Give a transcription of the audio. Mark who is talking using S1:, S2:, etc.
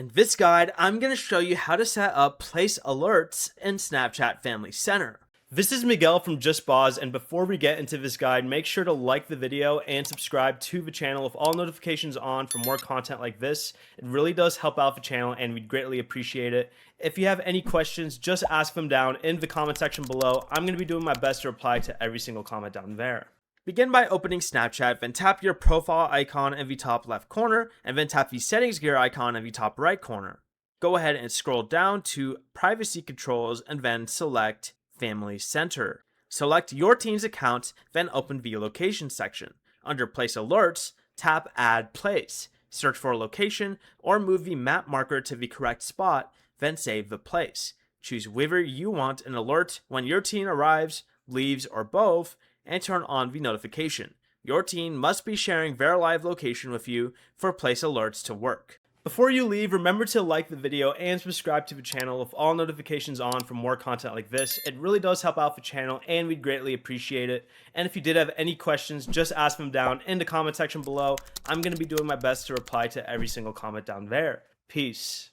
S1: In this guide, I'm going to show you how to set up place alerts in Snapchat Family Center. This is Miguel from JustBoz, and before we get into this guide, make sure to like the video and subscribe to the channel with all notifications on for more content like this. It really does help out the channel and we'd greatly appreciate it. If you have any questions, just ask them down in the comment section below. I'm going to be doing my best to reply to every single comment down there. Begin by opening Snapchat, then tap your profile icon in the top left corner, and then tap the settings gear icon in the top right corner. Go ahead and scroll down to privacy controls and then select Family Center. Select your team's account, then open the location section. Under place alerts, tap add place. Search for a location or move the map marker to the correct spot, then save the place. Choose whether you want an alert when your team arrives, leaves, or both, and turn on the notification. Your team must be sharing their live location with you for place alerts to work. Before you leave, remember to like the video and subscribe to the channel with all notifications on for more content like this. It really does help out the channel and we'd greatly appreciate it. And if you did have any questions, just ask them down in the comment section below. I'm going to be doing my best to reply to every single comment down there. Peace.